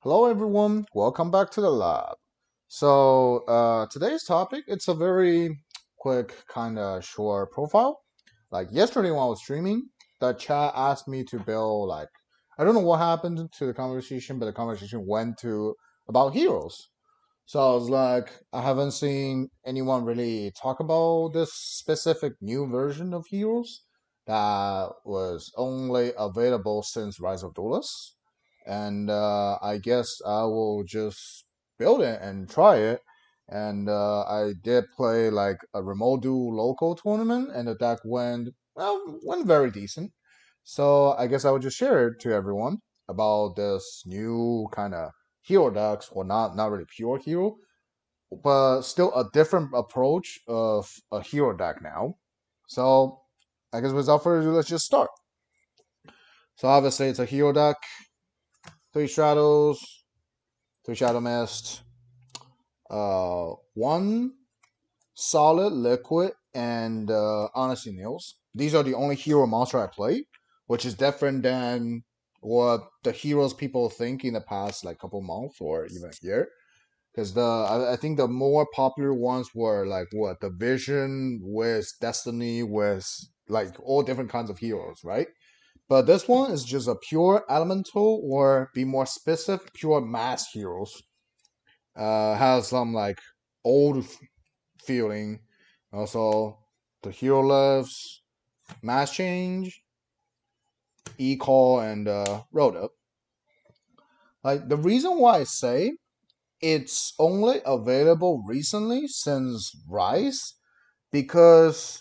Hello everyone, welcome back to the lab. Today's topic, it's a very quick kind of short profile. Like yesterday when I was streaming, the chat asked me to build I don't know what happened to the conversation, but the conversation went to about heroes. So I was like, I haven't seen anyone really talk about this specific new version of Heroes that was only available since Rise of Duelists. And I guess I will just build it and try it. And I did play like a Remote Duel local tournament, and the deck went very decent. So I guess I would just share it to everyone about this new kind of hero decks, or not really pure hero, but still a different approach of a hero deck now. So I guess without further ado, let's just start. So obviously it's a hero deck, three shadows, three shadow mist, one solid liquid, and honesty nails. These are the only hero monster I play, which is different than what the heroes people think in the past like couple months or even a year. Because I think the more popular ones were like what the Vision with Destiny with like all different kinds of heroes, right? But this one is just a pure elemental, or be more specific, pure mass heroes. Has some like old feeling. Also, the hero lives, mass change, e-call, and road up. Like the reason why I say it's only available recently since Rise, because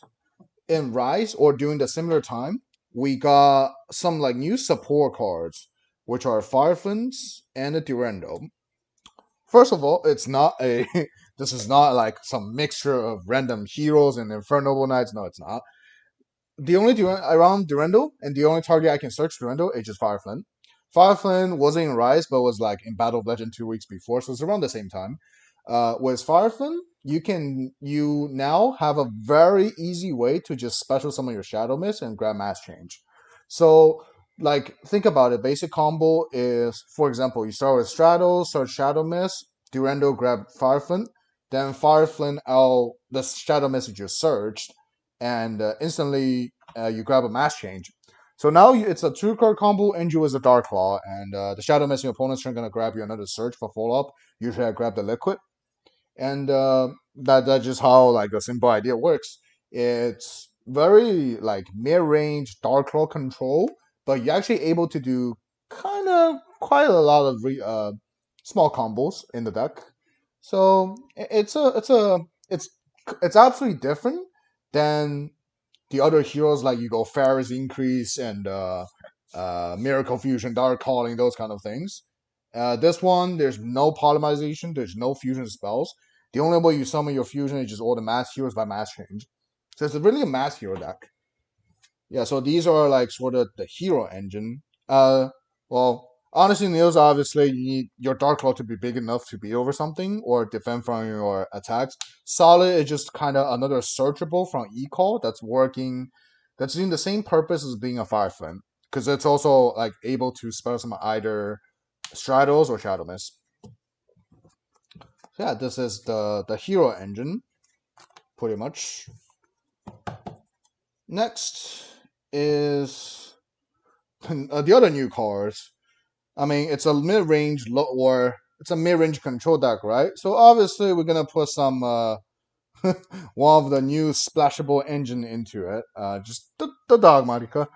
in Rise or during the similar time, we got some like new support cards, which are Fireflints and a Durando. First of all, it's not a this is not like some mixture of random heroes and Inferno Knights. No, it's not. The only around Durando, and the only target I can search Durando is just Fireflint. Fireflint wasn't in Rise, but was like in Battle of Legend 2 weeks before, so it's around the same time. With Fireflint, you now have a very easy way to just special summon your Shadow Mist and grab Mass Change. So, like, think about it. Basic combo is, for example, you start with Stratos, start Shadow Mist, Durando grab Fireflint, then Fireflint out the Shadow Mist you just searched, and instantly you grab a mass change. So now it's a two card combo. Inju is a Dark Claw, and the Shadow Missing opponents are gonna grab you another Search for follow up. Usually I grab the Liquid, and that's just how like the simple idea works. It's very like mid range Dark Claw control, but you're actually able to do kind of quite a lot of small combos in the deck. So it's it's absolutely different than the other heroes, like you go Ferris Increase and Miracle Fusion, Dark Calling, those kind of things. This one, there's no polymerization, there's no fusion spells. The only way you summon your fusion is just all the mass heroes by mass change. So it's really a mass hero deck. Yeah, so these are like sort of the hero engine. Well, honestly, Niels, obviously you need your Dark Claw to be big enough to beat over something or defend from your attacks. Solid is just kind of another searchable from E-Call that's working, that's doing the same purpose as being a Fireflame, because it's also like able to spell some either Stratos or Shadow Mist. So yeah, this is the hero engine, pretty much. Next is the other new cards. I mean, it's a mid-range or it's a mid-range control deck, right? So obviously we're gonna put some one of the new splashable engine into it. Just the Dogmatika.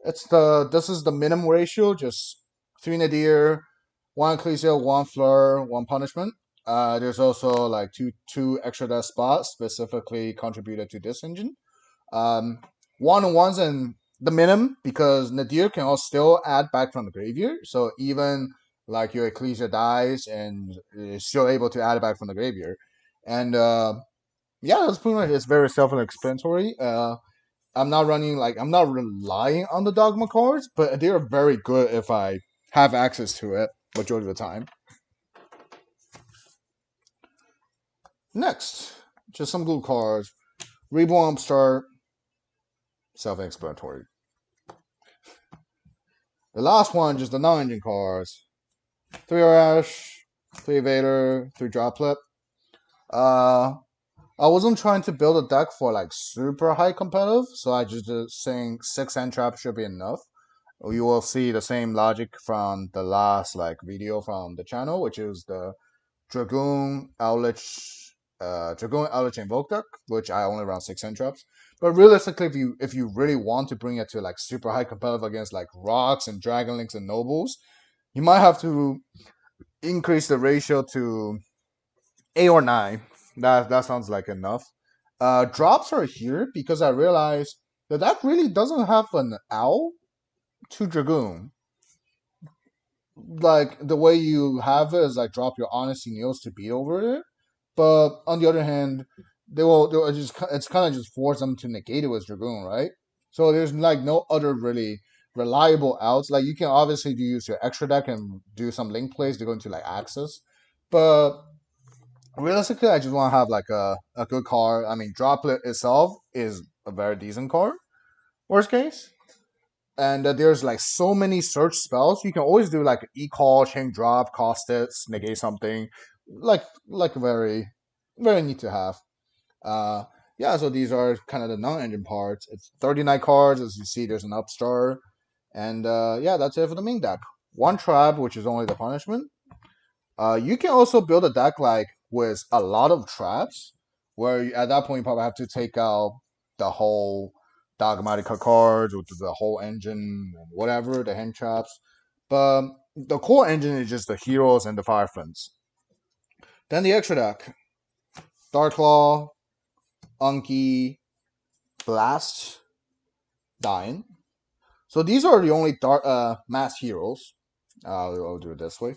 This is the minimum ratio, just three Nadir, one Ecclesia, one Fleur, one Punishment. There's also like two extra death spots specifically contributed to this engine. Um, one on ones and the minimum, because Nadir can also still add back from the graveyard. So even like your Ecclesia dies and is still able to add it back from the graveyard. And yeah, that's pretty much it's very self-explanatory. I'm not relying on the Dogma cards, but they are very good if I have access to it majority of the time. Next, just some good cards. Reborn Upstart, self-explanatory. The last one, just the non-engine cards. 3 Ash, 3 Vader, 3 Droplet. Uh, I wasn't trying to build a deck for like super high competitive, so I just saying 6 end traps should be enough. You will see the same logic from the last like video from the channel, which is the Dragoon Eldritch Invoke deck, which I only run 6 end traps. But realistically, if you really want to bring it to like super high competitive against like rocks and dragon links and nobles, you might have to increase the ratio to 8 or 9. That sounds like enough. Drops are here because I realized the deck really doesn't have an owl to Dragoon. Like the way you have it is like drop your honesty nails to beat over it. But on the other hand, they will just it's kind of just force them to negate it with Dragoon, right? So there's like no other really reliable outs. Like you can obviously use your extra deck and do some link plays to go into like Axis, but realistically, I just want to have like a good card. I mean, Droplet itself is a very decent card. Worst case, and there's like so many search spells. You can always do like e-call, chain drop, cost it, negate something, like very neat to have. Uh, yeah. So these are kind of the non-engine parts. It's 39 cards, as you see. There's an upstart, and yeah, that's it for the main deck. One trap, which is only the punishment. You can also build a deck like with a lot of traps, where at that point you probably have to take out the whole Dogmatika cards with the whole engine and whatever, the hand traps. But the core engine is just the heroes and the Fireflies. Then the extra deck: Darklaw, Unky, Blast, Dying. So these are the only dark mass heroes. I'll do it this way.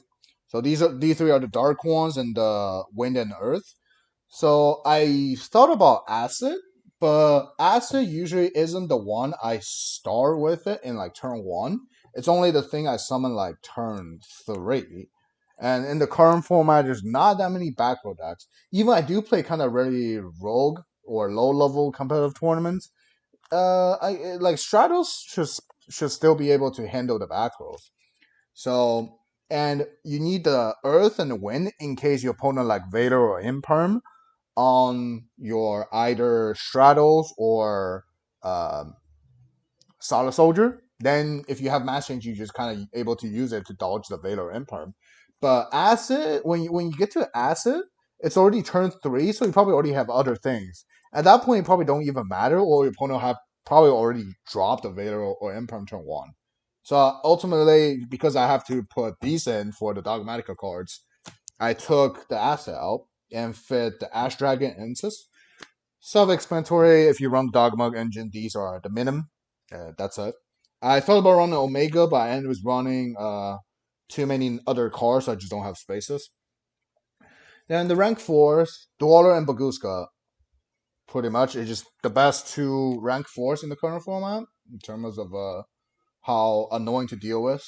So these three are the dark ones and the wind and earth. So I thought about acid, but acid usually isn't the one I start with it in like turn one. It's only the thing I summon like turn three. And in the current format, there's not that many back row decks. Even I do play kind of really rogue or low level competitive tournaments. Like Stratos should still be able to handle the back rows. So and you need the earth and the wind in case your opponent like Vader or Imperm on your either Stratos or um, Solid Soldier. Then if you have Mass Change, you just kind of able to use it to dodge the Vader or Imperm. But Acid, when you get to Acid, it's already turn three, so you probably already have other things. At that point, it probably don't even matter, or your opponent have probably already dropped the Vader or Imperm turn one. So ultimately, because I have to put these in for the Dogmatica cards, I took the Acid out and fit the Ash Dragon Incest. Self-explanatory. If you run Dogmug engine, these are the minimum. That's it. I thought about running Omega, but I ended up running too many other cars, so I just don't have spaces. Then the rank fours, Dweller and Baguska, pretty much. It's just the best two rank fours in the current format in terms of how annoying to deal with.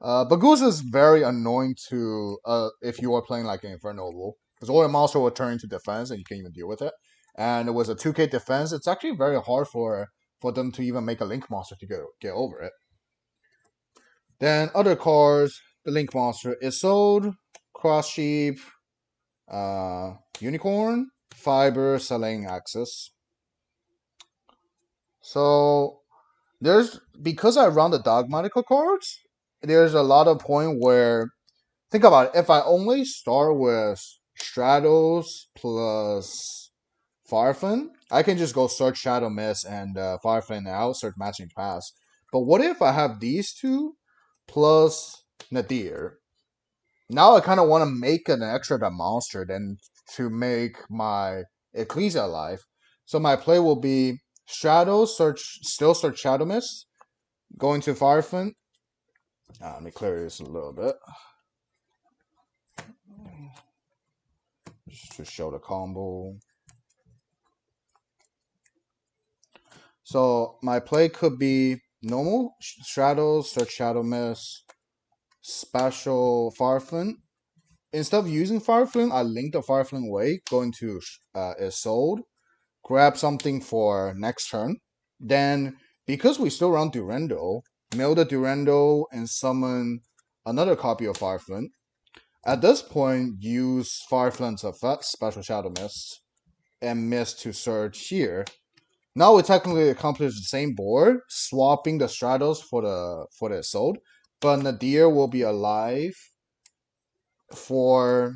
Bagusa is very annoying to if you are playing like an Inferno, because all your monster will turn into defense and you can't even deal with it. And it was a 2K defense. It's actually very hard for them to even make a Link monster to get over it. Then other cards, the Link monster is sold, Cross Sheep, Unicorn, Fiber, Selling Axis. So there's because I run the Dogmatica cards, there's a lot of point where think about it. If I only start with Stratos plus Farfin, I can just go search Shadow Mist and Farfin out, search Matching Pass. But what if I have these two plus Nadir? Now I kind of want to make an extra monster than to make my Ecclesia alive. So my play will be still search Shadow Mist, going to Farfin. Let me clear this a little bit. Just to show the combo. So my play could be normal Stratos, search Shadow Mist, special Farflint. Instead of using Farflint, I link the Farflint way, going to is sold, grab something for next turn. Then, because we still run Durendo, mill the Durendo and summon another copy of Farflint. At this point, use Fireflint's effect, Special Shadow Mist, and Mist to search here. Now we technically accomplish the same board, swapping the Stratos for the Isolde, but Nadir will be alive for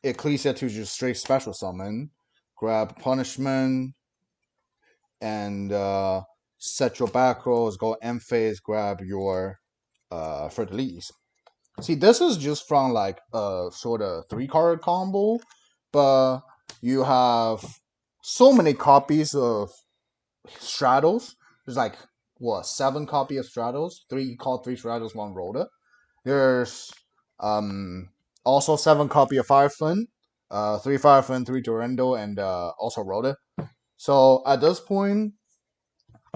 Ecclesia to just straight special summon, grab Punishment, and set your back rolls, go end phase, grab your Fertilise. See, this is just from like a sort of 3-card combo, but you have so many copies of Stratos. There's like what 7 copy of Stratos, 3 Stratos, 1 Rhoda. There's um also 7 copy of Fireflint, 3 Fireflint, 3 Durando, and also Rhoda. So at this point,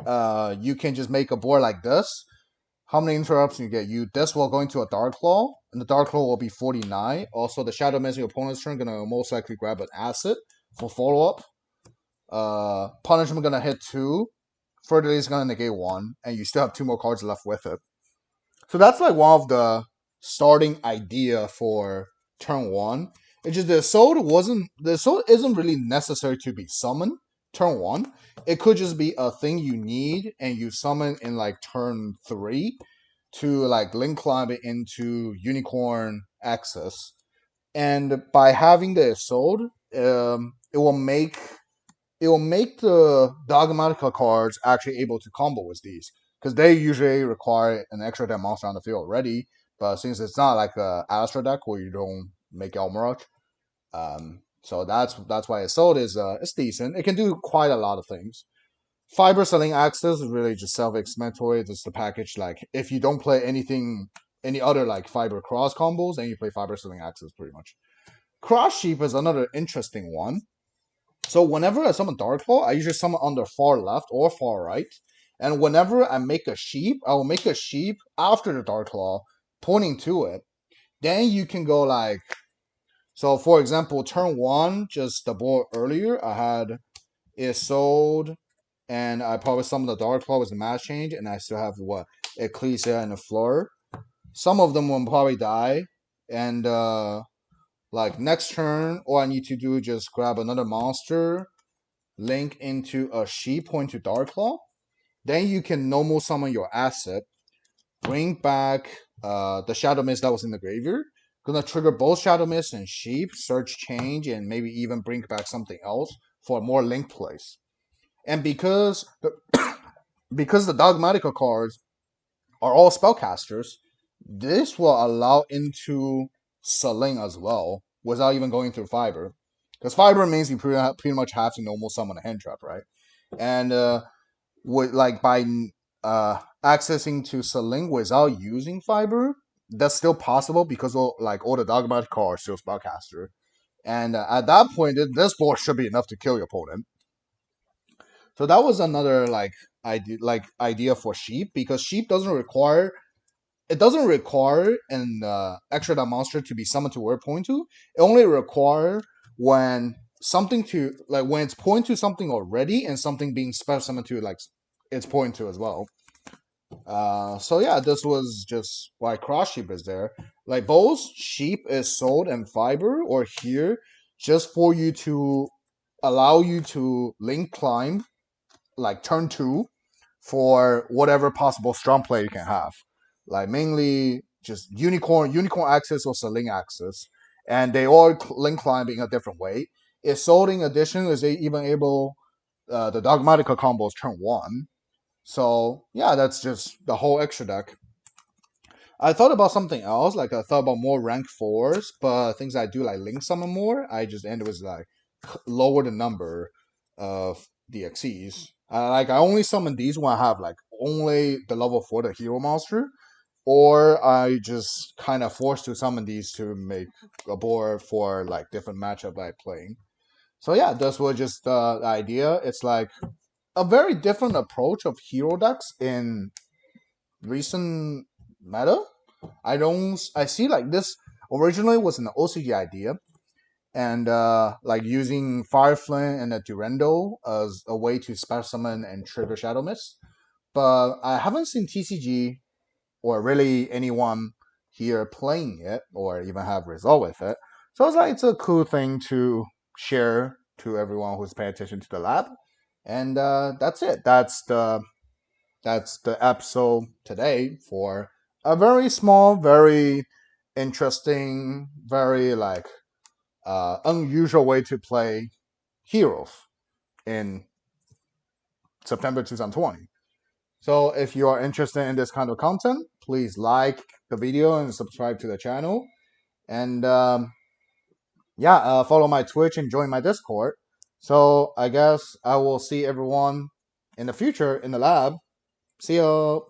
you can just make a board like this. How many interrupts you get? You this will go into a Dark Claw, and the Dark Claw will be 49. Also, the Shadow Mist your opponent's turn gonna most likely grab an asset for follow up. Punishment gonna hit 2. Fertility is gonna negate 1, and you still have 2 more cards left with it. So that's like one of the starting idea for turn 1. It's just the soul isn't really necessary to be summoned turn 1. It could just be a thing you need and you summon in like turn 3 to like link climb it into Unicorn access. And by having the Isolde, it will make the Dogmatika cards actually able to combo with these because they usually require an extra deck monster on the field already. But since it's not like a Astra deck where you don't make Elmarach, so that's why Isolde is it's decent. It can do quite a lot of things. Fiber selling access is really just self-explanatory. It's the package like if you don't play any other like fiber cross combos, then you play fiber selling access pretty much. Cross sheep is another interesting one. So whenever I summon Darkfall, I usually summon on the far left or far right. And whenever I make a sheep, I will make a sheep after the Darklaw, pointing to it. Then you can go like, so for example, turn 1, just the board earlier, I had Isolde, and I probably summoned the Darklaw with the match change, and I still have what? Ecclesia and the Fleur. Some of them will probably die, and like next turn, all I need to do is just grab another monster, link into a sheep, point to Darklaw. Then you can normal summon your asset, bring back the Shadow Mist that was in the graveyard. Gonna trigger both Shadow Mist and Sheep, search change, and maybe even bring back something else for more link plays. And because the Dogmatica cards are all spellcasters, this will allow into Saling as well without even going through Fiber. Because Fiber means you pretty much have to normal summon a hand trap, right? And with like by accessing to Saling without using Fiber, that's still possible because all the Dogmatic cards are still spellcaster. And at that point, this board should be enough to kill your opponent. So that was another idea for sheep because sheep doesn't require an extra that monster to be summoned to where it point to. It only require when something to like when it's point to something already and something being special summoned to like it's point to as well. So yeah, this was just why cross sheep is there. Like both sheep is sold and fiber or here just for you to allow you to link climb like turn 2 for whatever possible strong play you can have. Like mainly just unicorn access or Saling access, and they all link climbing a different way. If sold in addition, is they even able the Dogmatica combos turn 1. So yeah, that's just the whole extra deck. I thought about something else, like I thought about more rank 4s, but things I do like link summon more, I just ended with like lower the number of DXEs. Like I only summon these when I have like only the level 4 the hero monster, or I just kind of forced to summon these to make a board for like different matchup I playing. So yeah, this was just the idea. It's like a very different approach of hero decks in recent meta. I see like this originally was an OCG idea, and like using Fireflame and a Durando as a way to special summon and trigger Shadow Mist. But I haven't seen TCG or really anyone here playing it or even have result with it. So it's like it's a cool thing to share to everyone who's paying attention to the lab. And that's it. That's the episode today for a very small, very interesting, very like unusual way to play Heroes in September 2020. So if you are interested in this kind of content, please like the video and subscribe to the channel. And yeah, follow my Twitch and join my Discord. So I guess I will see everyone in the future in the lab. See you.